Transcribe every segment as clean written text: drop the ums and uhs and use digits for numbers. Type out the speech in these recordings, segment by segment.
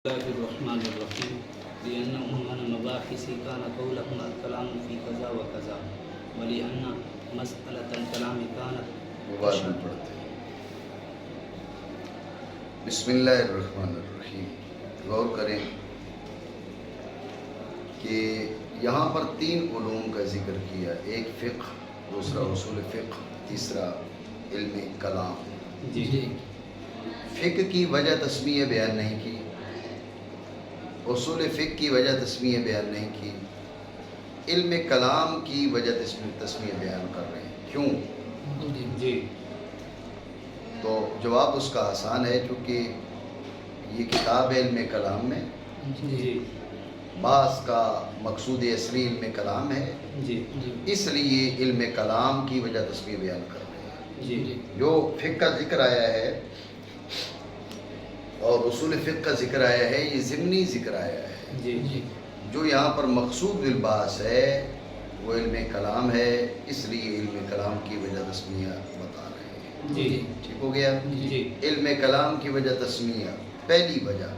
الله الرحمن الرحيم لأن عنوان مباحث كان قولهم الكلام في كذا وكذا ولأن مسألة الكلام كانت بعد میں پڑھتے ہیں۔ بسم اللہ الرحمن الرحیم۔ غور کریں کہ یہاں پر تین علوم کا ذکر کیا، ایک فقہ، دوسرا اصول فقہ، تیسرا علم کلام۔ جی فقہ کی وجہ تسمیہ بیان نہیں کی، اصول فقہ کی وجہ تسمیہ بیان نہیں کی، علم کلام کی وجہ تسمیہ بیان کر رہے ہیں۔ کیوں؟ جی تو جواب اس کا آسان ہے، چونکہ یہ کتاب علم کلام میں جی بعض کا مقصود اصلی علم کلام ہے، جی اس لیے علم کلام کی وجہ تسمیہ بیان کر رہے ہیں۔ جی جو فقہ کا ذکر آیا ہے اور اصول فقہ کا ذکر آیا ہے، یہ ضمنی ذکر آیا ہے۔ جی جو یہاں پر مقصود بالباس ہے وہ علم کلام ہے، اس لیے علم کلام کی وجہ تسمیہ بتا رہے ہیں۔ جی ٹھیک ہو گیا؟ جی علم کلام کی وجہ تسمیہ، پہلی وجہ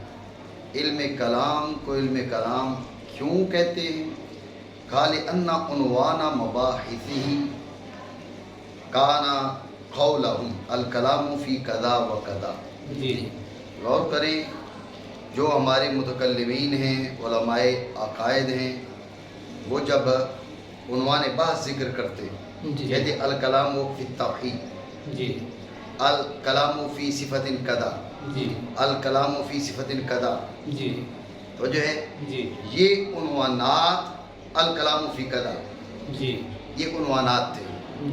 علم کلام کو علم کلام کیوں کہتے ہیں؟ قال ان عنوان مباحثه کان قولهم الکلام فی کذا و کذا۔ جی غور کریں، جو ہمارے متکلمین ہیں، علماء عقائد ہیں، وہ جب عنوان بحث ذکر کرتے کہتے الکلام فی التوحید، جی الکلام فی صفت کذا، جی الکلام فی صفت کذا۔ جی تو جو ہے جی یہ عنوانات الکلام فی کذا، جی یہ عنوانات تھے۔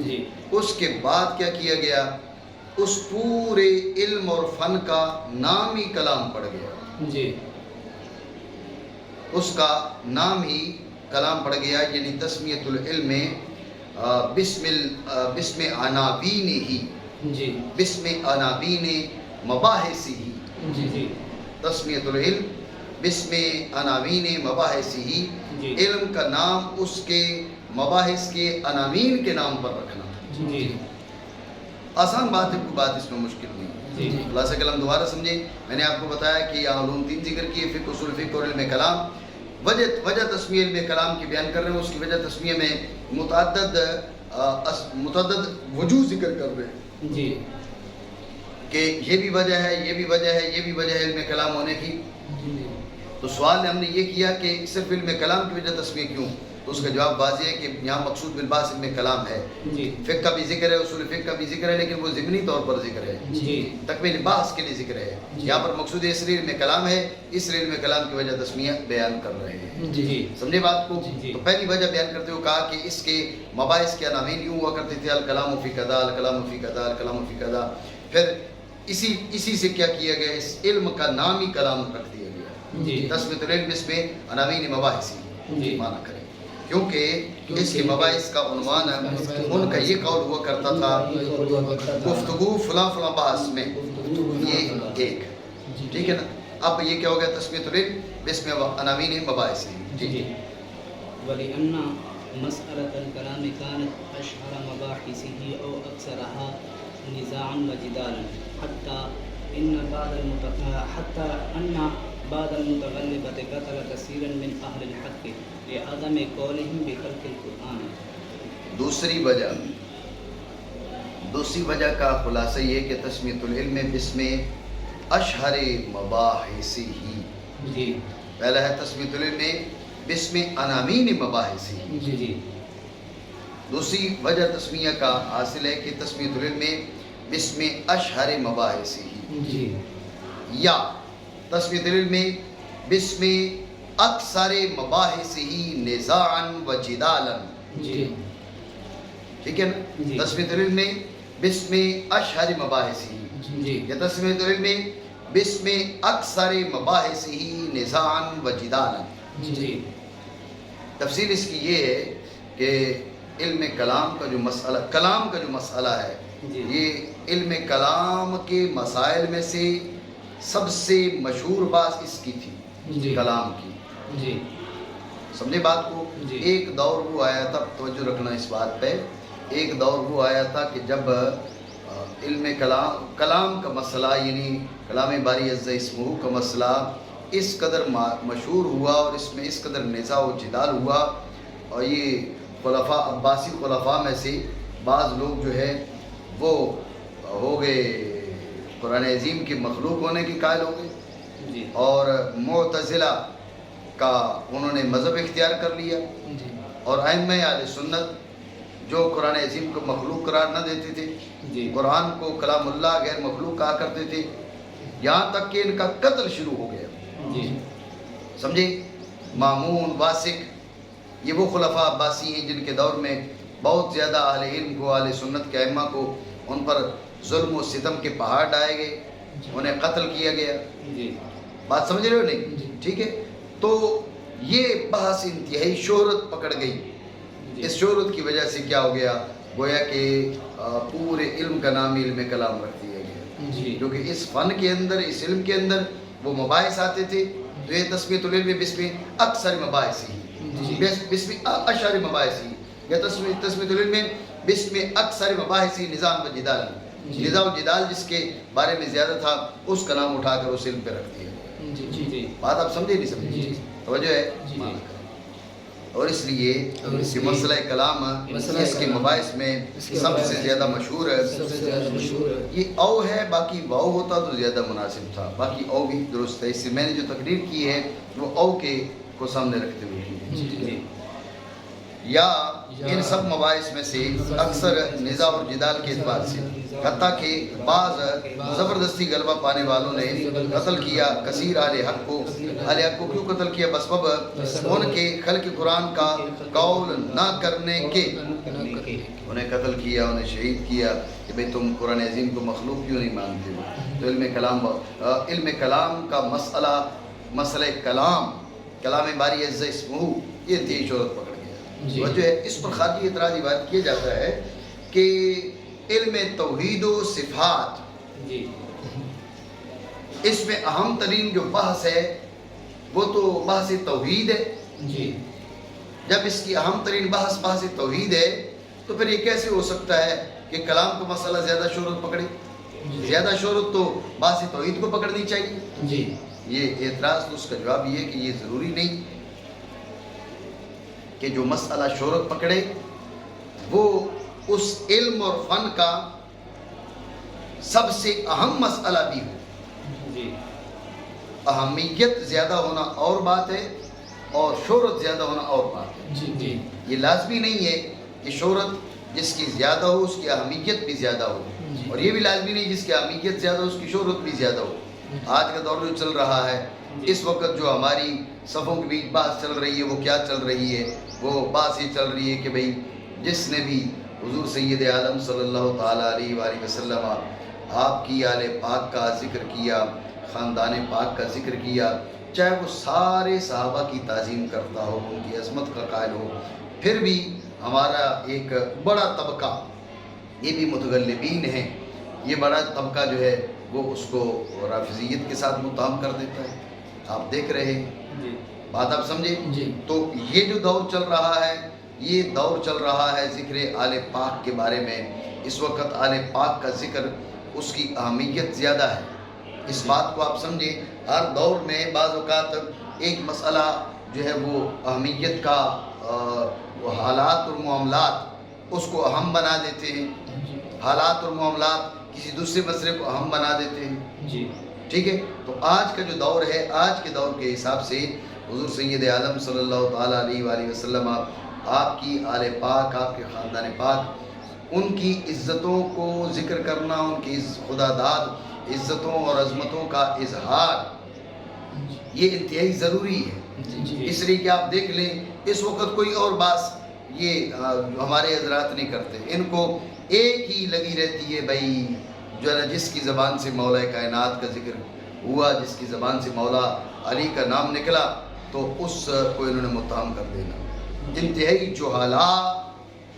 جی اس کے بعد کیا کیا گیا؟ اس پورے علم اور فن کا نام ہی کلام پڑ گیا، جی اس کا نام ہی کلام پڑ گیا، یعنی تسمیۃ العلم بسم عناوین ہی، جی بسم عناوین مباحث ہی، جی جی تسمیۃ العلم بسم عناوین مباحث ہی، جی علم کا نام اس کے مباحث کے عناوین کے نام پر رکھنا۔ جی آسان بات ہے، کوئی بات اس میں مشکل نہیں۔ جی خلاصہ کلام دوبارہ سمجھیں، میں نے آپ کو بتایا کہ یہ علوم تین ذکر کیے، فقہ، اصول فقہ اور علم کلام۔ وجہ تسمیہ علم کلام کی بیان کر رہے ہیں، اس کی وجہ تسمیہ میں متعدد وجوہ ذکر کر رہے ہیں جی کہ یہ بھی وجہ ہے، یہ بھی وجہ ہے، یہ بھی وجہ ہے علم کلام ہونے کی۔ تو سوال ہم نے یہ کیا کہ صرف علم کلام کی وجہ تسمیہ کیوں؟ تو اس کا جواب واضح ہے کہ یہاں مقصود بالباس علم کلام ہے۔ جی فقہ کا بھی ذکر ہے، اصول فقہ کا بھی ذکر ہے، لیکن وہ ضمنی طور پر ذکر ہے، جی تکمیل بحث کے لیے ذکر ہے۔ یہاں پر مقصود اصلی علم کلام ہے، اس لیے علم کلام کی وجہ تسمیہ بیان کر رہے ہیں۔ جی سمجھے بات کو؟ جی تو پہلی وجہ بیان کرتے ہوئے کہا کہ اس کے مباحث کے عناوین یوں ہوا کرتے تھے، الکلام فی کذا، الکلام فی کذا، الکلام فی کذا۔ پھر اسی سے کیا کیا گیا؟ اس علم کا نام ہی کلام رکھ دیا گیا، جی تسمیۃ العلم بسم عناوین مباحث جی معنی کریں، کیونکہ اس کے مباحث کا عنوان ان کا یہ قول ہوا کرتا تھا، گفتگو فلاں فلاں بحث میں، یہ ایک، ٹھیک ہے نا؟ اب یہ کیا ہو گیا؟ تسمیۃ العلم بسم عناوین مباحث۔ جی ولأن مسألة الكلام كانت أشهر مباحثه أو أكثرها نزاعا وجدالا حتى أن بعض المتغلبة قتل كثيرا من أهل الحق لعدم قولهم بخلق القرآن۔ دوسری وجہ کا خلاصہ یہ کہ تسمیۃ العلم بسم اشہر مباحثہ، جی پہلا ہے تسمیۃ العلم بسم عناوین مباحثہ۔ جی جی دوسری وجہ تسمیہ کا حاصل ہے کہ تسمیۃ العلم بسم اشہر مباحثہ، جی یا تسمیۃ العلم بسم اکثر مباحثہ نزاعا و جدالا۔ جی ٹھیک ہے نا؟ جی تسمیۃ العلم بسم اشہر مباحثہ، جی یا تسمیۃ العلم بسم اکثر مباحثہ نزاعا و جدالا۔ جی تفصیل اس کی یہ ہے کہ علم کلام کا جو مسئلہ ہے، جی یہ علم کلام کے مسائل میں سے سب سے مشہور بات اس کی تھی، جی کلام کی۔ جی سمجھے بات کو؟ جی ایک دور وہ آیا تھا، توجہ رکھنا اس بات پہ، ایک دور وہ آیا تھا کہ جب علم کلام کا مسئلہ، یعنی کلام باری عز اسمہ کا مسئلہ اس قدر مشہور ہوا اور اس میں اس قدر نزاع و جدال ہوا، اور یہ خلفاء عباسی خلفاء میں سے بعض لوگ جو ہے وہ ہو گئے قرآن عظیم کی مخلوق ہونے کے قائل ہو گئے، جی اور معتزلہ کا انہوں نے مذہب اختیار کر لیا، جی اور ائمہ اہل سنت جو قرآن عظیم کو مخلوق قرار نہ دیتے تھے، جی قرآن کو کلام اللہ غیر مخلوق کہا کرتے تھے، یہاں تک کہ ان کا قتل شروع ہو گیا. جی سمجھے؟ مامون، واسق، یہ وہ خلفاء عباسی ہیں جن کے دور میں بہت زیادہ اہل علم کو، اہل سنت کے ائمہ کو ان پر ظلم و ستم کے پہاڑ ڈائے گئے، انہیں قتل کیا گیا. جی بات سمجھ رہے ہو نہیں؟ ٹھیک ہے. تو یہ بحث انتہائی شہرت پکڑ گئی. اس شہرت کی وجہ سے کیا ہو گیا؟ گویا کہ پورے علم کا نام علم کلام رکھ دیا گیا، جی کیونکہ اس فن کے اندر، اس علم کے اندر وہ مباحث آتے تھے. تو یہ تسمیۃ العلم باسم اکثر مباحث ہی، باسم اشہر مباحث ہی، یا تسمیۃ العلم باسم اکثر مباحث ہی نظام و جدال، نظام و جدال جس کے بارے میں زیادہ تھا اس کا نام اٹھا کر اس علم پہ رکھ دیا. جی جی بات آپ سمجھے نہیں سمجھے؟ جی توجہ ہے. جی اور اس لیے کہ مسئلہ کلام اس کے مباحث میں سب سے زیادہ مشہور ہے. یہ او ہے، باقی واؤ ہوتا تو زیادہ مناسب تھا. باقی او بھی درست ہے. اس سے میں نے جو تقریر کی ہے وہ او کے کو سامنے رکھتے ہوئے کی ہے. جی یا ان سب مباحث میں سے اکثر نزاع اور جدال کے اعتبار سے، حتیٰ کہ بعض زبردستی غلبہ پانے والوں نے قتل کیا کثیر اہل حق کو. اہل حق کو کیوں قتل کیا؟ بسبب ان کے خلق قرآن کا قول نہ کرنے کے. انہیں قتل کیا، انہیں شہید کیا کہ بھئی تم قرآن عظیم کو مخلوق کیوں نہیں مانتے ہو. تو علم کلام کا مسئلہ کلام باری عز اسمہ، یہ انتہائی شہرت پکڑ گیا. وجہ ہے اس پر خارجی اعتراض یہ بات کیا جاتا ہے کہ علم توحید و صفات، جی اس میں اہم ترین جو بحث ہے وہ تو بحث توحید ہے. جی جب اس کی اہم ترین بحث توحید ہے تو پھر یہ کیسے ہو سکتا ہے کہ کلام کا مسئلہ زیادہ شہرت پکڑے؟ زیادہ شہرت تو بحث توحید کو پکڑنی چاہیے. جی یہ اعتراض تو اس کا جواب یہ ہے کہ یہ ضروری نہیں کہ جو مسئلہ شہرت پکڑے وہ اس علم اور فن کا سب سے اہم مسئلہ بھی ہو. جی اہمیت زیادہ ہونا اور بات ہے اور شہرت زیادہ ہونا اور بات ہے. جی جی یہ لازمی نہیں ہے کہ شہرت جس کی زیادہ ہو اس کی اہمیت بھی زیادہ ہو، اور یہ بھی لازمی نہیں جس کی اہمیت زیادہ ہو اس کی شہرت بھی زیادہ ہو. آج کا دور جو چل رہا ہے، اس وقت جو ہماری صفوں کے بیچ بحث چل رہی ہے وہ کیا چل رہی ہے؟ وہ بحث یہ چل رہی ہے کہ بھئی جس نے بھی حضور سید عالم صلی اللہ تعالیٰ علیہ وآلہ وسلم آپ کی آل پاک کا ذکر کیا، خاندان پاک کا ذکر کیا، چاہے وہ سارے صحابہ کی تعظیم کرتا ہو، ان کی عظمت کا قائل ہو، پھر بھی ہمارا ایک بڑا طبقہ، یہ بھی متغلبین ہیں، یہ بڑا طبقہ جو ہے وہ اس کو رافضیت کے ساتھ متہم کر دیتا ہے. آپ دیکھ رہے ہیں، بات آپ سمجھے؟ تو یہ جو دور چل رہا ہے، یہ دور چل رہا ہے ذکر آل پاک کے بارے میں. اس وقت آل پاک کا ذکر، اس کی اہمیت زیادہ ہے. اس بات کو آپ سمجھیں. ہر دور میں بعض اوقات ایک مسئلہ جو ہے وہ اہمیت کا حالات اور معاملات اس کو اہم بنا دیتے ہیں. حالات اور معاملات کسی دوسرے مسئلے کو اہم بنا دیتے ہیں. جی ٹھیک ہے. تو آج کا جو دور ہے، آج کے دور کے حساب سے حضور سید عالم صلی اللہ تعالیٰ علیہ وآلہ وسلم، آپ کی آل پاک، آپ کے خاندان پاک، ان کی عزتوں کو ذکر کرنا، ان کی خدا داد عزتوں اور عظمتوں کا اظہار، یہ انتہائی ضروری ہے. اس لیے کہ آپ دیکھ لیں اس وقت کوئی اور بات یہ ہمارے حضرات نہیں کرتے. ان کو ایک ہی لگی رہتی ہے بھائی جو ہے جس کی زبان سے مولا کائنات کا ذکر ہوا، جس کی زبان سے مولا علی کا نام نکلا تو اس کو انہوں نے متہم کر دینا. انتہائی جہالا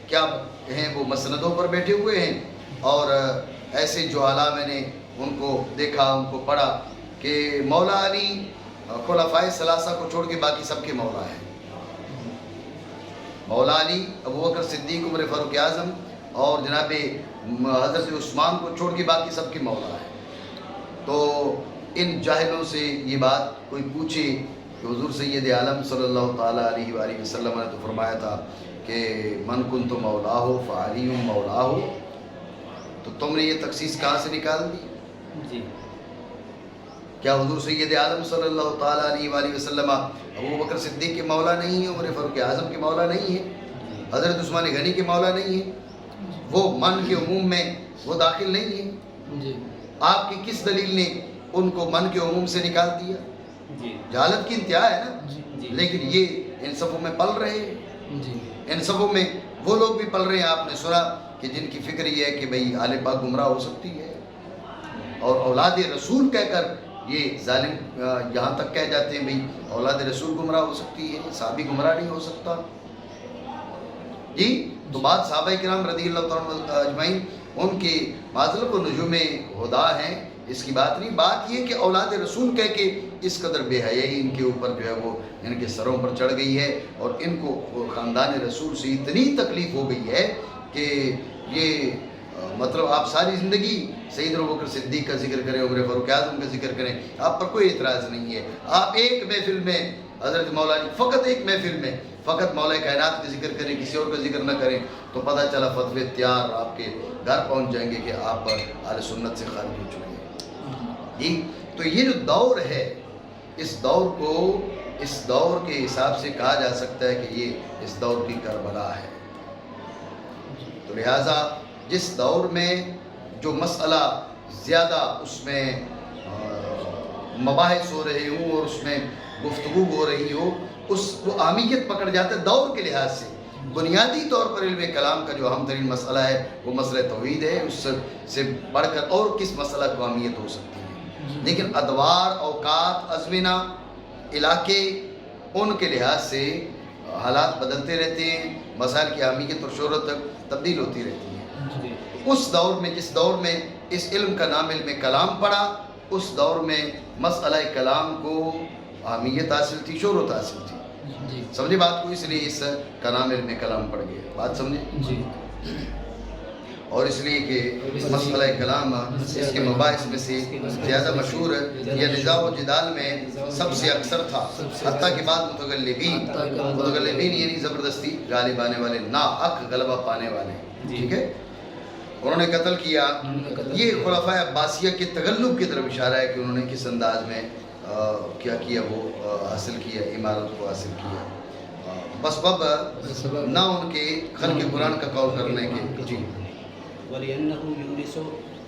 کیا ہیں وہ مسندوں پر بیٹھے ہوئے ہیں، اور ایسے جہالا میں نے ان کو دیکھا، ان کو پڑھا کہ مولا علی خلفائے ثلاثہ کو چھوڑ کے باقی سب کے مولا ہیں. مولا علی، ابوبکر صدیق، عمر فاروق اعظم اور جناب حضرت عثمان کو چھوڑ کے باقی سب کے مولا ہیں. تو ان جاہلوں سے یہ بات کوئی پوچھے کہ حضور سید عالم صلی اللہ تعالیٰ علیہ وآلہ وسلم نے تو فرمایا تھا کہ من کنت مولاہ فعلی مولاہ، تو تم نے یہ تخصیص کہاں سے نکال دی؟ جی کیا حضور سید عالم صلی اللہ تعالیٰ علیہ وآلہ وسلم ابو بکر صدیق کے مولا نہیں ہیں، عمر فاروق اعظم کے مولا نہیں ہیں، حضرت عثمان غنی کے مولا نہیں ہیں؟ وہ من کے عموم میں وہ داخل نہیں ہیں؟ جی آپ کی کس دلیل نے ان کو من کے عموم سے نکال دیا؟ جی جہالت کی انتہا ہے نا، جی لیکن یہ ان صفوں میں پل رہے ہیں، جی ان صفوں میں وہ لوگ بھی پل رہے ہیں. آپ نے سنا کہ جن کی فکر یہ ہے کہ بھئی آل پاک گمراہ ہو سکتی ہے، اور اولاد رسول کہہ کر یہ ظالم یہاں تک کہہ جاتے ہیں بھئی اولاد رسول گمراہ ہو سکتی ہے، صحابی گمراہ نہیں ہو سکتا. جی تو بات صحابہ کرام رضی اللہ تعالیٰ اجمعین ان کے معذرت و نجوم ہدا ہیں، اس کی بات نہیں. بات یہ کہ اولاد رسول کہہ کے اس قدر بے حیائی ان کے اوپر جو ہے وہ ان کے سروں پر چڑھ گئی ہے، اور ان کو خاندان رسول سے اتنی تکلیف ہو گئی ہے کہ یہ مطلب آپ ساری زندگی سیدنا ابوبکر صدیق کا ذکر کریں، عمر فاروق اعظم کا ذکر کریں، آپ پر کوئی اعتراض نہیں ہے. آپ ایک محفل میں حضرت مولا علی، فقط ایک محفل میں فقط مولا کائنات کا ذکر کریں، کسی اور کا ذکر نہ کریں، تو پتہ چلا فتوے تیار آپ کے گھر پہنچ جائیں گے کہ آپ اہل سنت سے خارج ہو چکے ہیں. جی تو یہ جو دور ہے، اس دور کو اس دور کے حساب سے کہا جا سکتا ہے کہ یہ اس دور کی کربلا ہے. تو لہٰذا جس دور میں جو مسئلہ زیادہ اس میں مباحث ہو رہے ہوں اور اس میں گفتگو ہو رہی ہو، وہ اہمیت پکڑ جاتا ہے دور کے لحاظ سے. بنیادی طور پر علم کلام کا جو اہم ترین مسئلہ ہے وہ مسئلہ توحید ہے، اس سے بڑھ کر اور کس مسئلہ کو اہمیت ہو سکتی ہے. لیکن ادوار، اوقات، ازمنہ، علاقے، ان کے لحاظ سے حالات بدلتے رہتے ہیں، مسائل کی اہمیت اور شہرت تبدیل ہوتی رہتی ہے. اس دور میں جس دور میں اس علم کا نام علم کلام پڑا، اس دور میں مسئلہ کلام کو اہمیت حاصل تھی، شہرت حاصل تھی. سمجھے بات کو؟ اس لیے اس کا نام علم کلام پڑ گیا. بات سمجھے؟ جی اور اس لیے کہ مسئلہ کلام اس کے مباحث میں سے زیادہ مشہور یا نزاع و جدال میں سب سے اکثر تھا، حتیٰ کہ بعد متغلبین یعنی زبردستی غالب آنے والے، نا حق غلبہ پانے والے، ٹھیک ہے، انہوں نے قتل کیا. یہ خلفاء عباسیہ کے تغلب کی طرف اشارہ ہے کہ انہوں نے کس انداز میں کیا کیا، وہ حاصل کیا، عمارت کو حاصل کیا، بس بب نہ ان کے خلق قرآن کا قول کرنے کے. جی وَلِأَنَّهُ يُورِثُ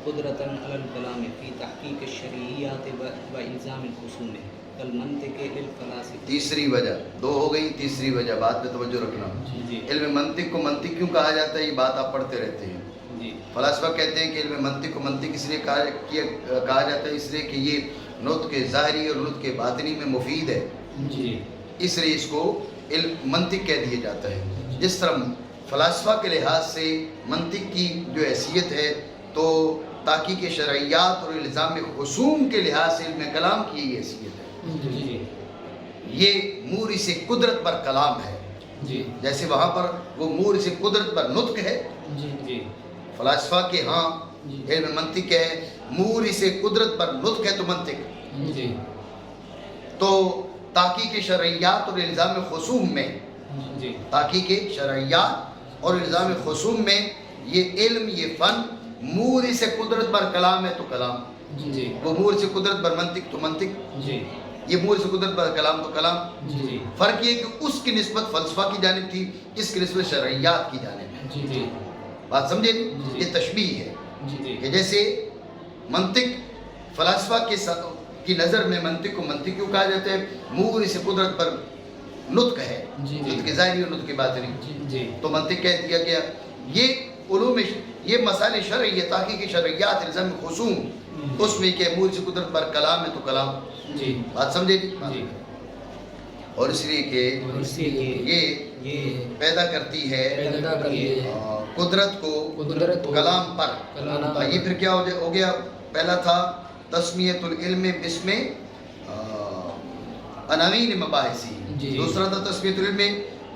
قُدْرَةً عَلَى الْكَلَامِ فِي تَحْقِيقِ الشَّرْعِيَّاتِ وَإِلْزَامِ الْخُصُومِ كَالْمَنْطِقِ لِلْفَلَاسِفَةِ. تیسری وجہ، دو ہو گئی، تیسری وجہ بات پہ توجہ رکھنا. علم منطق کو منطق کیوں کہا جاتا ہے؟ یہ بات آپ پڑھتے رہتے ہیں. فلاسفہ کہتے ہیں کہ علم منطق کو منطق اس لیے کہا جاتا ہے اس لیے کہ یہ نطق ظاہری اور نطق باطنی میں مفید ہے، اس لیے اس کو علم منطق کہہ دیا جاتا ہے. جس طرح فلاسفہ کے لحاظ سے منطق کی جو حیثیت ہے تو تحقیق شرعیات اور الزام خصوم کے لحاظ سے علم کلام کی یہ حیثیت ہے. یہ مورث قدرت پر کلام ہے، جیسے وہاں پر وہ مورث قدرت پر نطق ہے. فلاسفہ کے ہاں علم منطق ہے، مورث قدرت پر نطق ہے تو منطق. تو تحقیق شرعیات اور الزام خصوم میں، تحقیق شرعیات اور الزام خصوم میں یہ علم، یہ فن مورث قدرت پر کلام ہے تو کلام. وہ مورث قدرت پر منطق تو منطق، یہ مورث قدرت پر کلام تو کلام. فرق یہ کہ اس کی نسبت فلسفہ کی جانب تھی، اس کی نسبت شرعیات کی جانب ہے. بات سمجھے؟ یہ تشبیہ ہے کہ جیسے منطق فلاسفہ کی نظر میں منطق کو منطق کیوں کہا جاتا ہے؟ مورث قدرت پر نطق ہے، نطق ظاہری اور نطق باطنی، تو منطق کہہ دیا گیا. یہ علوم، یہ مسائل شرعی، یہ تحقیق شرعیات، الزام خصوم، اس میں کہ مورث قدرت پر کلام ہے تو کلام. بات سمجھے؟ اور اس لیے کہ یہ پیدا کرتی ہے قدرت کو کلام پر. یہ پھر کیا ہو گیا؟ پہلا تھا تسمیت العلم باسم عناوین مباحثی، دوسرا تھا تسمیت العلم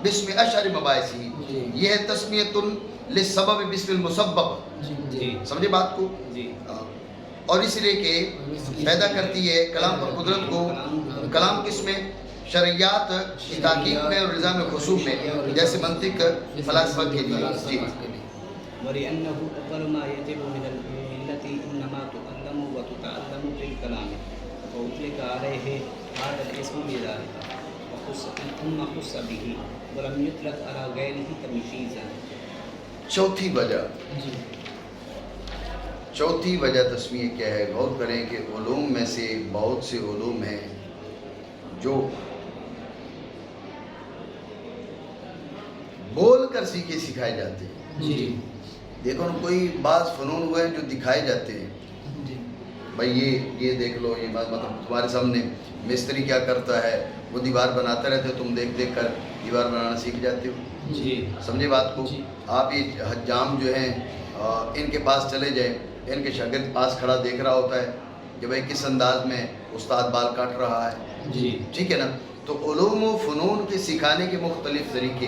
باسم اشعر مباحثی. یہ ہے تسمیت للسبب باسم المسبب. سمجھے بات کو؟ اور اس لیے کہ پیدا کرتی ہے کلام پر قدرت کو. کلام کس میں؟ شرعیات کی تحقیق میں اور نظام خصوص میں، جیسے منطق فلاسفہ کے لیے. جی وَلِأَنَّهُ أَوَّلُ مَا يَجِبُ مِنَ الْمِلَّةِ إِنَّمَا تُعَلَّمُ وَتُتَعَلَّمُ بِالْكَلَامِ فَأُطْلِقَ عَلَيْهِ هَذَا الْاسْمُ لِذَلِكَ ثُمَّ خُصَّ بِهِ وَلَمْ يُطْلَقْ عَلَى غَيْرِهِ تَمْيِيزًا. چوتھی وجہ، چوتھی وجہ تسمیہ کیا ہے؟ غور کریں کہ علوم میں سے بہت سے علوم ہیں جو بول کر سیکھے سکھائے جاتے ہیں. دیکھو کوئی بعض فنون ہوئے ہیں جو دکھائے جاتے ہیں. بھائی یہ دیکھ لو، یہ مطلب تمہارے سامنے مستری کیا کرتا ہے، وہ دیوار بناتا رہتا ہے، تم دیکھ دیکھ کر دیوار بنانا سیکھ جاتے ہو. سمجھے بات کو؟ آپ یہ حجام جو ہیں ان کے پاس چلے جائیں، ان کے شاگرد پاس کھڑا دیکھ رہا ہوتا ہے کہ بھائی کس انداز میں استاد بال کاٹ رہا ہے. ٹھیک ہے نا؟ تو علوم و فنون کے سکھانے کے مختلف طریقے.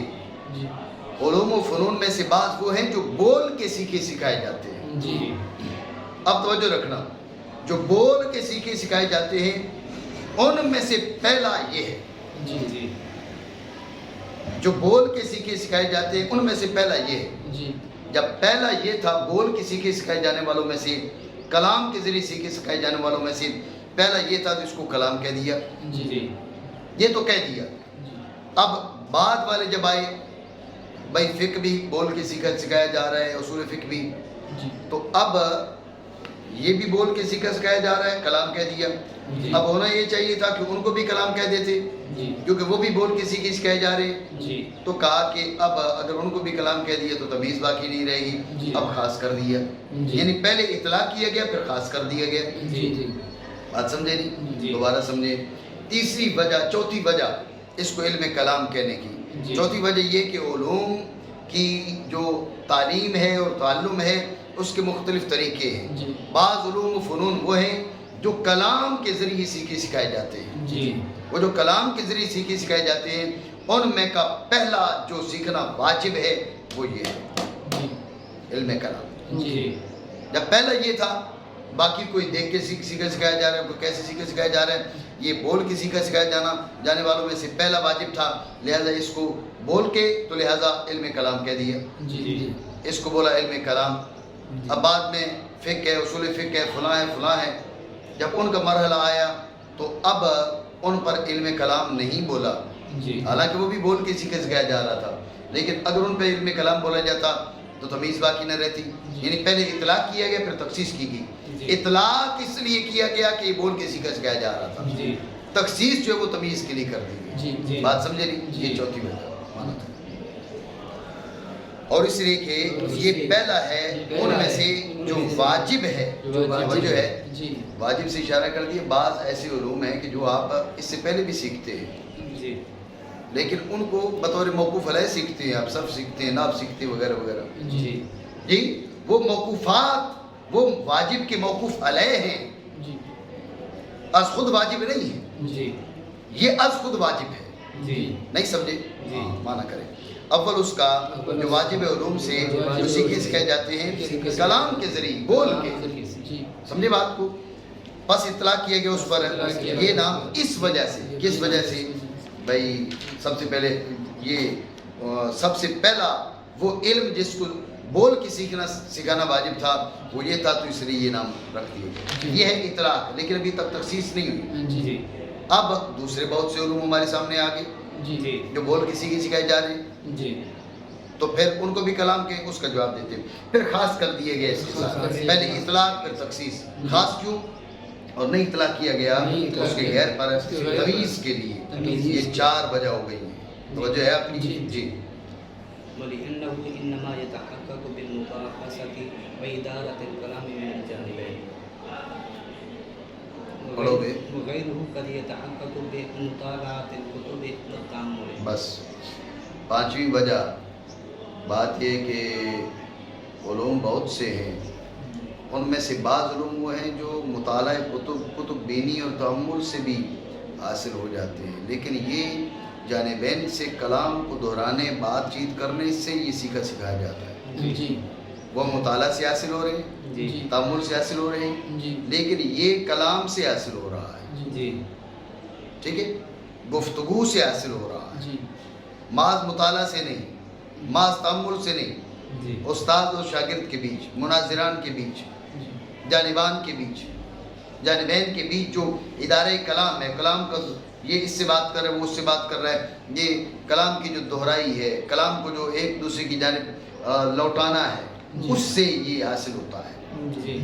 علوم و فنون میں سے بعض وہ ہیں جو بول کے سیکھے سکھائے جاتے ہیں. اب توجہ رکھنا، جو بول کے سیکھے سکھائے جاتے ہیں ان میں سے پہلا یہ ہے. جو بول کے سیکھے سکھائے جاتے ہیں ان میں سے پہلا یہ ہے. جب پہلا یہ تھا بول کے سیکھے سکھائے جانے والوں میں سے، کلام کے ذریعے سیکھے سکھائے جانے والوں میں سے پہلا یہ تھا تو اس کو کلام کہہ دیا. یہ تو کہہ دیا. اب بعد والے جب آئے، بھائی فقہ بھی بول کے سکھایا جا رہا ہے، اصول فقہ بھی، تو اب یہ بھی بول کے سکھایا جا رہا ہے، کلام کہہ دیا. اب ہونا یہ چاہیے تھا کہ ان کو بھی کلام کہہ دیتے، کیونکہ وہ بھی بول کے سکھائے جا رہے. تو کہا کہ اب اگر ان کو بھی کلام کہہ دیا تو تمیز باقی نہیں رہے گی، اب خاص کر دیا. یعنی پہلے اطلاق کیا گیا پھر خاص کر دیا گیا. بات سمجھے نہیں؟ دوبارہ سمجھے. تیسری وجہ، چوتھی وجہ اس کو علم کلام کہنے کی، چوتھی وجہ یہ کہ علوم کی جو تعلیم ہے اور تعلم ہے اس کے مختلف طریقے ہیں. بعض علوم و فنون وہ ہیں جو کلام کے ذریعے سیکھے سکھائے جاتے ہیں. وہ جو کلام کے ذریعے سیکھے سکھائے جاتے ہیں ان میں کا پہلا جو سیکھنا واجب ہے وہ یہ ہے علم کلام. جب پہلا یہ تھا، باقی کوئی دیکھ کے سیکھا سکھایا جا رہا ہے، کوئی کیسے سیکھا سکھایا جا رہا ہے، یہ بول کے سیکھا سکھایا جانے والوں میں سے پہلا واجب تھا، لہذا اس کو بول کے تو لہذا علم کلام کہہ دیا. اس کو بولا علم کلام. اب بعد میں فقہ ہے، اصول فقہ ہے، فلاں ہے. جب ان کا مرحلہ آیا تو اب ان پر علم کلام نہیں بولا، حالانکہ وہ بھی بول کے سیکھا سکھایا جا رہا تھا، لیکن اگر ان پہ علم کلام بولا جاتا تو تمیز باقی نہ رہتی. یعنی پہلے اطلاق کیا گیا پھر تخصیص کی گئی. اطلاق اس لیے کیا گیا کہ یہ بول کے سیکھا سکھایا جا رہا تھا، تخصیص جو ہے وہ تمیز کے لیے کر دی گئی. بات سمجھے نہیں؟ یہ چوتھی وجہ مانا تھا. اور اس لیے کہ یہ پہلا ہے ان میں سے جو واجب ہے، جو ہے واجب سے اشارہ کر دیا. بعض ایسے علوم ہیں کہ جو آپ اس سے پہلے بھی سیکھتے ہیں لیکن ان کو بطور موقوف علیہ سیکھتے ہیں، آپ سب سیکھتے ہیں، ناب سیکھتے ہیں وغیرہ وغیرہ. وہ موقوفات وہ واجب کے موقوف علیہ ہیں، از خود واجب نہیں ہے. یہ از خود واجب ہے. نہیں سمجھے؟ مانا کریں. اول اس کا جو واجب علوم سے جو سیکھے سکھائے جاتے ہیں کلام کے ذریعے بول کے. سمجھے بات کو؟ بس اطلاق کیا گیا اس پر یہ نام اس وجہ سے. کس وجہ سے؟ بھائی سب سے پہلے یہ سب سے پہلا وہ علم جس کو بول کے سکھانا واجب تھا وہ یہ تھا، تو اس لیے یہ نام رکھ دیا. یہ ہے اطلاق، لیکن ابھی تک تخصیص نہیں ہوئی. اب دوسرے بہت سے علوم ہمارے سامنے آ گئے جو بول کے سکھائے جا رہے ہیں، تو پھر ان کو بھی کلام کے اس کا جواب دیتے ہیں. پھر خاص کر دیے گئے اس کے ساتھ، پہلے اطلاق پھر تخصیص. خاص کیوں اور نہیں اطلاق کیا گیا؟ اس کے غیر پر تمیز کے لیے. یہ چار وجہ ہو گئی ہیں. توجہ ہے اپنی؟ جی. وَلِأَنَّهُ إِنَّمَا يَتَحَقَّقُ بِالْمُبَاحَثَةِ وَإِدَارَةِ الْكَلَامِ مِنَ الْجَانِبَيْنِ وَغَيْرُهُ قَدْ يَتَحَقَّقُ بِمُطَالَعَةِ الْكُتُبِ وَالتَّأَمُّلِ. بس پانچویں وجہ بات یہ کہ علوم بہت سے ہیں، ان میں سے بعض علوم وہ ہیں جو مطالعہ کتب بینی اور تأمل سے بھی حاصل ہو جاتے ہیں، لیکن یہ جانبین سے کلام کو دہرانے، بات چیت کرنے سے یہ سیکھا سکھایا جاتا ہے. وہ مطالعہ سے حاصل ہو رہے ہیں، جی تأمل سے حاصل ہو رہے ہیں، جی لیکن یہ کلام سے حاصل ہو رہا ہے، جی ٹھیک ہے، گفتگو سے حاصل ہو رہا ہے، جی محض مطالعہ سے نہیں، محض تأمل سے نہیں، جی استاد اور شاگرد کے بیچ، مناظران کے بیچ، جانبان کے بیچ، جانبین کے بیچ جو ادارے کلام ہے، کلام کا یہ اس سے بات کر رہا ہے، وہ اس سے بات کر رہا ہے، یہ کلام کی جو دہرائی ہے، کلام کو جو ایک دوسرے کی جانب لوٹانا ہے، اس سے یہ حاصل ہوتا ہے۔ جی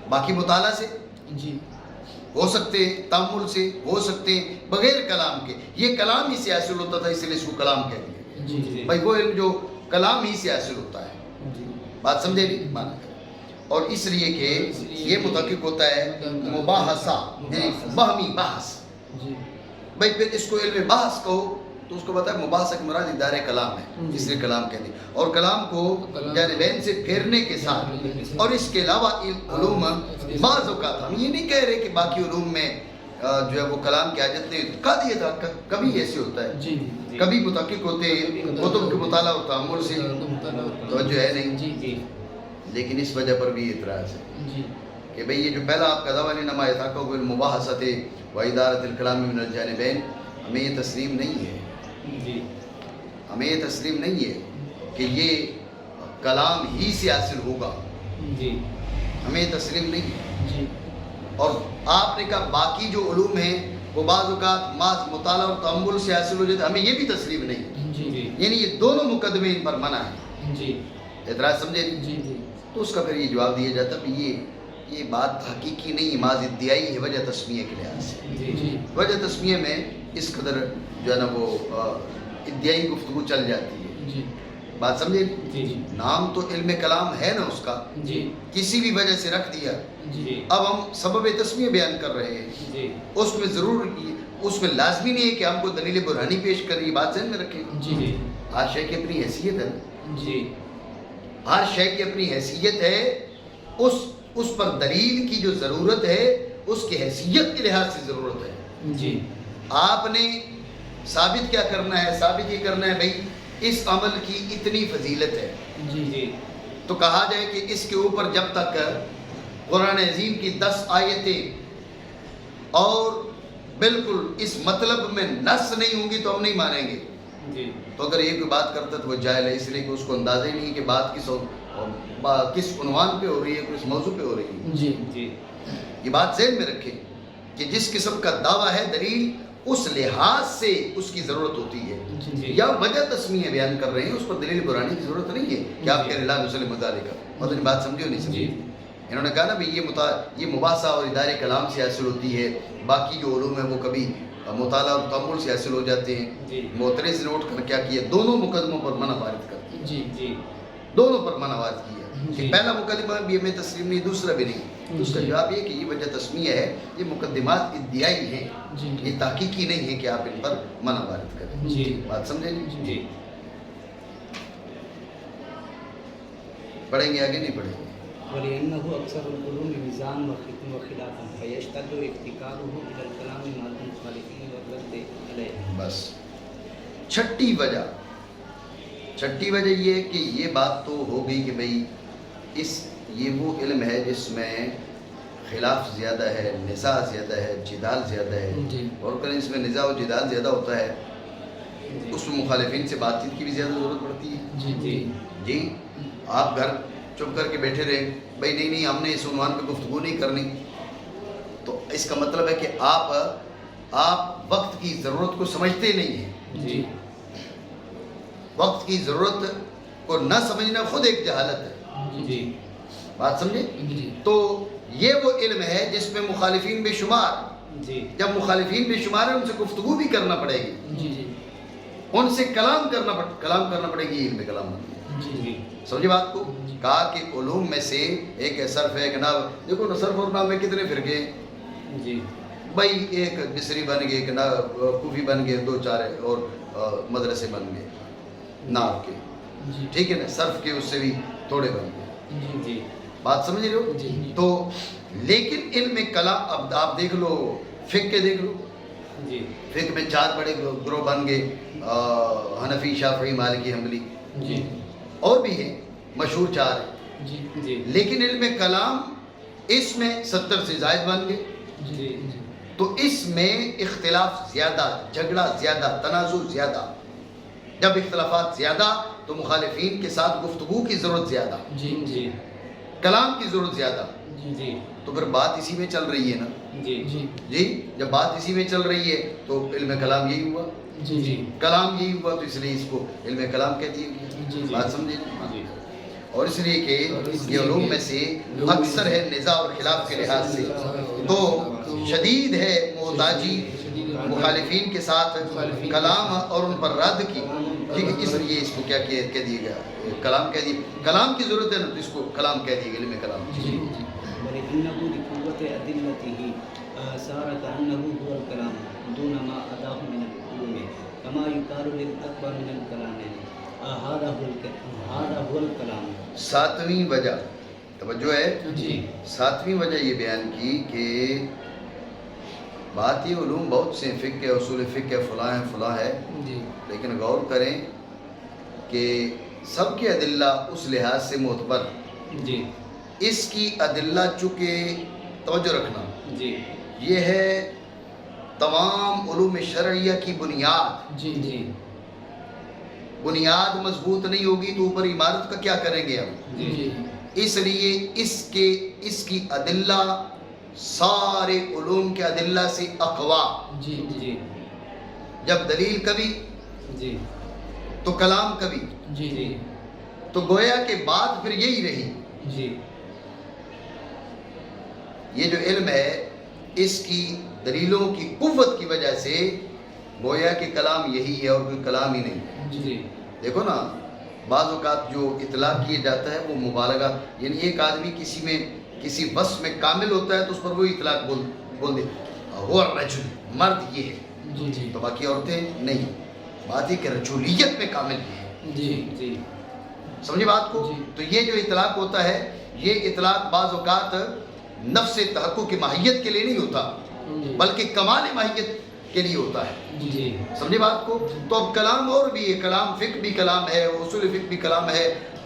باقی مطالعہ سے جی ہو سکتے ہیں، تأمل سے ہو سکتے ہیں، بغیر کلام کے، یہ کلام ہی سے حاصل ہوتا تھا، اس لیے اس کو کلام کہہ دیا۔ جی جی بھائی وہ علم جو کلام ہی سے حاصل ہوتا ہے، جی بات سمجھے نہیں مانا کریں۔ اور اس لیے کہ یہ متحقق ہوتا ہے مباحثہ، یعنی باہمی بحث۔ جی بھائی پھر اس کو علم بحث کہو تو اس کو بتا ہے مباحثہ کی مراد ادارے کلام ہے، اس لیے کلام کہتے ہیں، اور کلام کو جانبین سے پھیرنے کے ساتھ، اور اس کے علاوہ علوم بعض اوقات ہم یہ نہیں کہہ رہے کہ باقی علوم میں جو ہے وہ کلام کی حاجت نہیں، کہہ دیا تھا کبھی ایسے ہوتا ہے، جی کبھی متحقق ہوتے ہیں کتب کے مطالعہ اور تأمل سے، توجہ ہے نہیں، جی جی لیکن اس وجہ پر بھی اعتراض ہے جی کہ بھئی یہ جو پہلا آپ کا دعویٰ نما یتحقق بالمباحثۃ و ادارۃ الکلام من الجانبین، ہمیں یہ تسلیم نہیں ہے، جی ہمیں یہ تسلیم نہیں ہے کہ یہ کلام ہی سے حاصل ہوگا، جی ہمیں یہ تسلیم نہیں ہے۔ جی اور آپ نے کہا باقی جو علوم ہیں وہ بعض اوقات محض مطالعہ اور تأمل سے حاصل ہو جاتے، ہمیں یہ بھی تسلیم نہیں ہے، جی جی یعنی یہ دونوں مقدمے ان پر منع ہیں، جی اعتراض سمجھے نہیں؟ جی جی تو اس کا پھر یہ جواب دیا جاتا کہ یہ بات حقیقی نہیں، محض ادعائی ہے وجہ تسمیہ کے لحاظ سے۔ جی جی وجہ تسمیہ میں اس قدر جو ہے نا وہ ادعائی گفتگو چل جاتی ہے، جی بات سمجھے؟ جی نام تو علم کلام ہے نا اس کا، جی کسی بھی وجہ سے رکھ دیا، جی اب ہم سبب تسمیہ بیان کر رہے ہیں، جی اس میں ضرور اس میں لازمی نہیں ہے کہ ہم کو دلیل برہانی پیش کریں، یہ بات ذہن میں رکھیں۔ جی ہر شے کی اپنی حیثیت ہے نا، جی ہر شے کی اپنی حیثیت ہے، اس پر دلیل کی جو ضرورت ہے اس کی حیثیت کے لحاظ سے ضرورت ہے۔ جی آپ نے ثابت کیا کرنا ہے؟ ثابت یہ کرنا ہے بھئی اس عمل کی اتنی فضیلت ہے، جی جی تو کہا جائے کہ اس کے اوپر جب تک قرآن عظیم کی 10 آیتیں اور بالکل اس مطلب میں نص نہیں ہوں گی تو ہم نہیں مانیں گے۔ جی تو اگر یہ کوئی بات کرتا تو وہ جاہل ہے، اس لیے کہ اس کو اندازہ ہی نہیں کہ بات کس عنوان پہ ہو رہی ہے، کس موضوع پہ ہو رہی ہے۔ جی جی یہ بات ذہن میں رکھیں کہ جس قسم کا دعویٰ ہے دلیل اس لحاظ سے اس کی ضرورت ہوتی ہے، جی یا وجہ تسمیہ بیان کر رہے ہیں اس پر دلیل برہانی کی ضرورت نہیں ہے کہ آپ کہہ رہے لا نسلم ذالک، مطلب بات سمجھے ہو نہیں سمجھے؟ جی انہوں نے کہا نا بھی یہ مباحثہ اور ادارے کلام سے حاصل ہوتی ہے، باقی جو علوم ہیں وہ کبھی مطالعہ اور تأمل سے حاصل ہو جاتے ہیں۔ جی معترض نے اٹھ کر کیا کیا؟ دونوں مقدموں پر منع وارد کر دیا، جی جی دونوں پر منع وارد کیا کہ جی۔ پہلا مقدمہ بھی ہمیں تسلیم نہیں، دوسرا بھی نہیں۔ اس کا جی۔ جواب یہ کہ یہ وجہ تسمیہ ہے، یہ مقدمات ادعائی ہیں، جی یہ تحقیقی نہیں ہے کہ آپ ان پر منع وارد کریں۔ جی بات سمجھیں گے؟ جی پڑھیں گے آگے نہیں پڑھیں گے؟ وَلِأَنَّهُ أَكْثَرُ الْعُلُومِ مِيزَانًا وَخِلَافًا فَيَشْتَدُّ احْتِكَارُهُ إِلَى الْكَلَامِ مَعَ الْمُخَالِفِينَ وَالرَّدِّ عَلَيْهِمْ۔ بس چھٹی وجہ یہ ہے کہ یہ بات تو ہو گئی کہ بھئی یہ وہ علم ہے جس میں خلاف زیادہ ہے، نزاع زیادہ ہے، جدال زیادہ ہے، جی۔ اور اگر اس میں نزاع و جدال زیادہ ہوتا ہے اس میں مخالفین سے بات چیت کی بھی زیادہ ضرورت پڑتی ہے۔ جی جی جی آپ گھر چپ کر کے بیٹھے رہے، بھائی نہیں ہم نے اس عنوان پہ گفتگو نہیں کرنی، تو اس کا مطلب ہے کہ آپ وقت کی ضرورت کو سمجھتے نہیں ہیں۔ جی وقت کی ضرورت کو نہ سمجھنا خود ایک جہالت ہے، جی بات سمجھے؟ جی تو یہ وہ علم ہے جس میں مخالفین بے شمار، جی جب مخالفین بے شمار ہیں ان سے گفتگو بھی کرنا پڑے گی، جی جی ان سے کلام کرنا پڑے گی، علم کلام بن گیا۔ جی جی سمجھے بات کو؟ کہا کہ علوم میں سے ایک ہے صرف ہے، ایک نحو۔ دیکھو نا صرف اور نحو میں کتنے فرقے ہیں؟ جی بھائی ایک مصری بن گئے، ایک کوفی بن گئے، 2-4 اور مدرسے بن گئے نحو کے، جی ٹھیک ہے نا، صرف کے اس سے بھی تھوڑے بن گئے، جی جی بات سمجھ رہے ہو؟ جی تو لیکن علم کلام اب آپ دیکھ لو، فقہ کے دیکھ لو، جی فقہ میں 4 بڑے گروہ بن گئے، حنفی، شافعی، مالکی، حنبلی، جی اور بھی ہیں، مشہور 4 ہے، جی جی لیکن علم کلام اس میں 70 سے زائد بن گئے، جی تو اس میں اختلاف زیادہ، جھگڑا زیادہ، تنازع زیادہ. جب اختلافات زیادہ تو مخالفین کے ساتھ گفتگو کی ضرورت زیادہ، جی جی کلام کی ضرورت زیادہ. جی تو پھر بات اسی میں چل رہی ہے نا. جی جی جی جب بات اسی میں چل رہی ہے تو علم کلام یہی ہوا، جی جی کلام یہی ہوا، تو اس لیے اس کو علم کلام کہہ دیا گیا. جی بات سمجھے؟ جی اور اس لیے کہ یہ علوم میں سے اکثر ہے نزاع اور خلاف کے لحاظ سے تو شدید ہے محتاجی مخالفین کے ساتھ کلام اور ان پر رد کی. ٹھیک ہے، اس لیے اس کو کیا کہہ دیا گیا، کلام کہہ دیا. کلام کی ضرورت ہے نا تو اس کو کلام کہہ دیا گیا، علم کلام. جی ولأنه لقوة أدلته صار كأنه هو الكلام دون ما أداه من العلوم كما يقال للأكبر من الكلام هذا هو الكلام. 7ویں وجہ توجہ ہے، جی 7ویں وجہ یہ بیان کی کہ بات یہ علوم بہت سے فقہ ہے، اصول فقہ ہے، فلاں ہے فلاں ہے، جی لیکن غور کریں کہ سب کے ادلہ اس لحاظ سے معتبر. جی اس کی ادلہ چونکہ توجہ رکھنا جی یہ ہے تمام علوم شرعیہ کی بنیاد. جی جی بنیاد مضبوط نہیں ہوگی تو اوپر عمارت کا کیا کریں گے ہم. جی اس لیے اس کی ادلہ سارے علوم کے ادلہ سے اقوا. جی جی جب دلیل کبھی جی تو کلام کبھی، جی جی تو گویا کہ بات پھر یہی رہی. جی یہ جو علم ہے اس کی دلیلوں کی قوت کی وجہ سے گویا کہ کلام یہی ہے اور کوئی کلام ہی نہیں. جی دیکھو نا بعض اوقات جو اطلاق کیا جاتا ہے وہ مبالغہ، یعنی ایک آدمی کسی وصف میں کامل ہوتا ہے تو اس پر وہ اطلاق بول دے وہ رجل، مرد یہ ہے جی جی تو باقی عورتیں نہیں. بات یہ کہ رجولیت میں کامل بھی ہے. جی جی سمجھے بات کو؟ جی. تو یہ جو اطلاق ہوتا ہے یہ اطلاق بعض اوقات نفس تحقق کی ماہیت کے لیے نہیں ہوتا بلکہ کمال ماہیت کے لیے ہوتا ہے. جی سمجھے بات کو؟ تو اب کلام اور بھی ہے، کلام فقہ بھی کلام ہے، اصول فقہ بھی کلام ہے،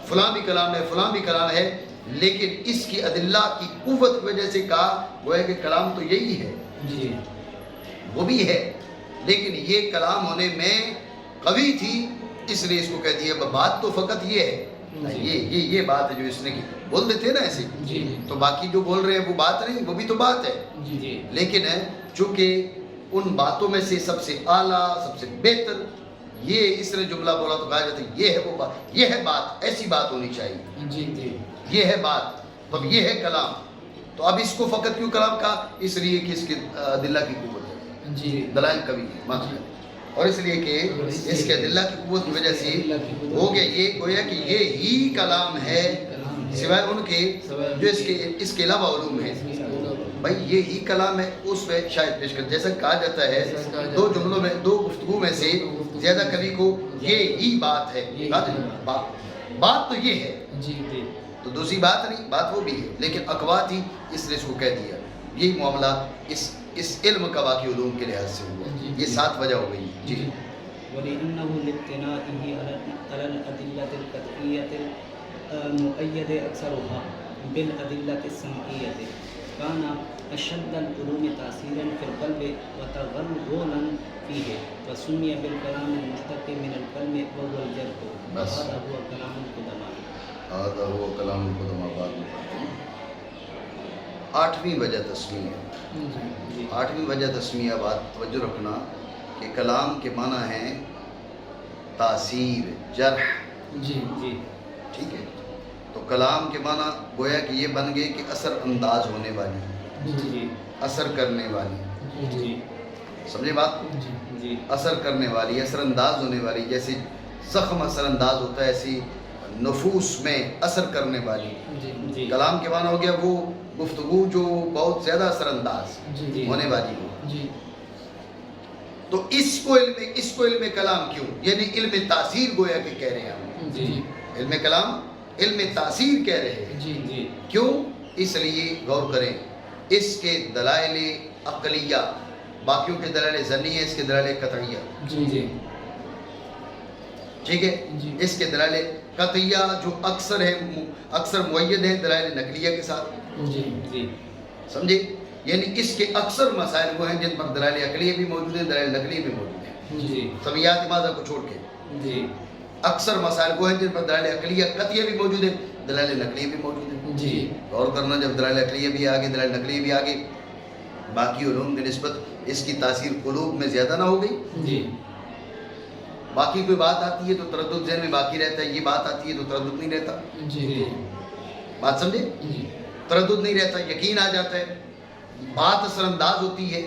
فلاں بھی کلام ہے، فلاں بھی کلام ہے، لیکن اس کی ادلہ کی قوت کی وجہ سے کہا وہ ہے کہ کلام تو یہی ہے، جی وہ بھی ہے، لیکن یہ کلام ہونے میں قوی تھی اس لیے اس کو کہہ دیا. بات تو فقط یہ ہے، یہ بات ہے جو اس نے کی. بول دیتے نا ایسے، جی تو باقی جو بول رہے ہیں وہ بات نہیں، وہ بھی تو بات ہے. جی لیکن چونکہ ان باتوں میں سے سب سے اعلیٰ سب سے بہتر یہ اس نے جملہ بولا تو کہا جاتا ہے یہ ہے وہ بات، یہ ہے بات، ایسی بات ہونی چاہیے، جی جی یہ ہے بات، تو اب یہ ہے کلام. تو اب اس کو فقط کیوں کلام کہا؟ اس لیے کہ اس کے ادلہ کی قوت ہے، جی دلائل کبھی ہے، اور اس لیے کہ اس کے ادلہ کی قوت کی وجہ سے ہو گیا یہ گویا کہ یہ ہی کلام ہے سوائے ان کے جو اس کے علاوہ علوم ہے. بھائی یہی کلام ہے اس میں شاید پیش کر جیسا کہا جاتا ہے دو جملوں میں دو گفتگو میں سے زیادہ کبھی کو یہ ہی بات ہے، بات تو یہ ہے جی جی تو دوسری بات نہیں، بات وہ بھی ہے لیکن اقوا تھی اس لیے اس کو کہہ دیا. یہی معاملہ اس علم کا باقی علوم کے لحاظ سے ہوا. یہ 7 وجہ ہو گئی. جی ولأنه لابتنائه على الأدلة القطعية المؤيدة أكثرها بالأدلة السمعية كان أشد العلوم تأثيرا في القلب وتغلغلا فيه وسمي بالكلام المشتق من الكلم وهو الجرح وهذا هو كلام القدماء. هذا هو کلام القدماء. بعد میں پڑھتے ہیں. 8ویں وجہ تسمیہ. جی 8ویں وجہ تسمیہ بات توجہ رکھنا کہ کلام کے معنی ہیں تاثیر، جرح. جی جی ٹھیک ہے، تو کلام کے معنی گویا کہ یہ بن گئے کہ اثر انداز ہونے والی، جی اثر کرنے والی. جی سمجھے بات کو؟ جی اثر کرنے والی، اثر انداز ہونے والی. جیسے زخم اثر انداز ہوتا ہے ایسی نفوس میں اثر کرنے والی. جی کلام کے معنی ہو گیا وہ گفتگو جو بہت زیادہ اثر انداز جی ہونے والی ہو. جی تو اس کو علم کلام کیوں، یعنی علم تاثیر گویا کہ کہہ رہے ہیں ہم. جی علم کلام علم تاثیر کہہ رہے ہیں. جی جی کیوں؟ اس لیے غور کریں اس کے دلائل عقلیہ، باقیوں کے دلائل ظنی ہے، اس کے دلائل قطعیہ. جی جی ٹھیک ہے، جی اس کے دلائل قطعیہ جو اکثر ہے، اکثر معید ہیں دلائل نقلیہ کے ساتھ، جی سمجھے؟ یعنی اس کے اکثر مسائل وہ ہیں جن پر دلائل عقلیہ بھی موجود ہیں، دلائل نقلیہ بھی موجود ہیں، جی سمیات ماذا کو چھوڑ کے۔ جی اکثر مسائل وہ ہیں جن پر دلائل عقلیہ قطعیہ بھی موجود ہیں، دلائل نقلیہ بھی موجود ہیں۔ جی غور کرنا، جب دلائل عقلیہ بھی آگے دلائل نقلیہ بھی آگے، باقی علوم کی نسبت اس کی تاثیر قلوب میں زیادہ نہ ہو گئی؟ جی باقی کوئی بات آتی ہے تو تردد ذہن میں باقی رہتا ہے، یہ بات آتی ہے تو تردد نہیں رہتا، جی بات سمجھے؟ جی تردد نہیں رہتا، یقین آ جاتا ہے، بات اثر انداز ہوتی ہے،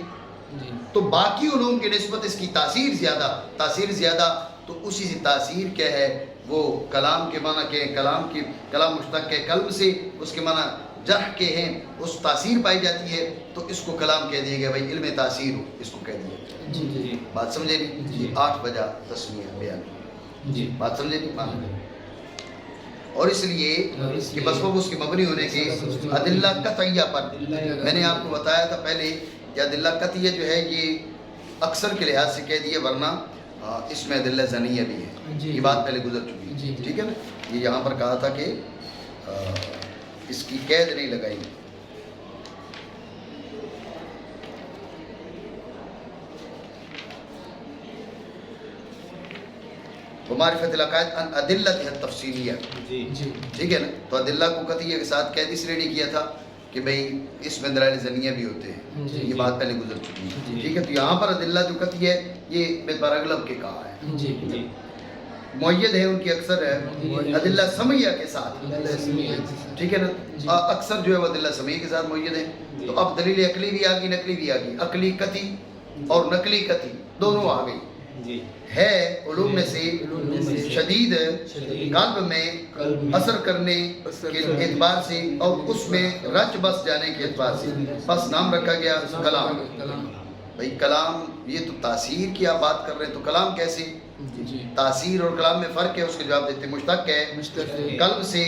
جی تو باقی علوم کی نسبت اس کی تاثیر زیادہ، تو اسی سے تاثیر کیا ہے، وہ کلام کے معنی کے کلام مشتق ہے قلب سے، اس کے معنی جرح کے ہیں، اس تاثیر پائی جاتی ہے، تو اس کو کلام کہہ دیا گیا، بھائی علم تاثیر ہو، اس کو کہہ دیا گیا۔ جی جی بات سمجھے نہیں؟ جی 8 وجہ تسمیہ بیان، جی بات سمجھے نہیں؟ اور اس لیے کہ بسبب اس کے مبنی ہونے کے ادلہ قطعیہ پر، میں نے آپ کو بتایا تھا پہلے کہ ادلہ قطعیہ جو ہے یہ اکثر کے لحاظ سے کہہ دیے، ورنہ اس میں ادلہ ظنیہ بھی ہے، یہ بات پہلے گزر چکی ہے، ٹھیک ہے نا؟ یہ یہاں پر کہا تھا کہ اس کی قید نہیں لگائی۔ ومعرفت العقائد ان ادلت التفصیلیہ، جی جی ٹھیک ہے نا؟ تو ادلہ کو قطعیہ کے ساتھ قید اس لیے نہیں کیا تھا کہ بھئی اس میں دلائل ظنیہ بھی ہوتے ہیں، جی یہ بات پہلے گزر چکی ہے، جی ٹھیک ہے؟ تو یہاں پر ادلہ جو قطعیہ ہے یہ بر اغلب کے کہا ہے، جی جی معید ہے ان کی اکثر ہے ادلہ سمیہ کے ساتھ، ٹھیک ہے نا؟ اکثر جو ہے وہ ادلہ سمیہ کے ساتھ معید ہے۔ تو اب دلیل عقلی بھی آگئی، نقلی بھی آگئی، عقلی قطعی اور نقلی قطعی دونوں آ گئی جی ہے، علوم میں سے شدید قلب میں اثر کرنے کے اعتبار سے اور اس میں رچ بس جانے کے اعتبار سے، بس نام رکھا گیا کلام۔ بھئی کلام، یہ تو تاثیر کی آپ بات کر رہے ہیں، تو کلام کیسے؟ تاثیر اور کلام میں فرق ہے، اس کے جواب دیتے ہیں مشتق ہے قلب سے،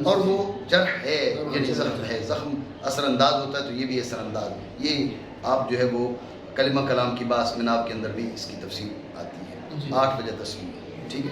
اور وہ جرح ہے یعنی زخم ہے، زخم اثر انداز ہوتا ہے، تو یہ بھی اثر انداز ہے۔ یہ آپ جو ہے وہ کلمہ کلام کی باس مناب کے اندر بھی اس کی تفصیل آتی ہے۔ 8 وجہ تسمیہ، ٹھیک ہے؟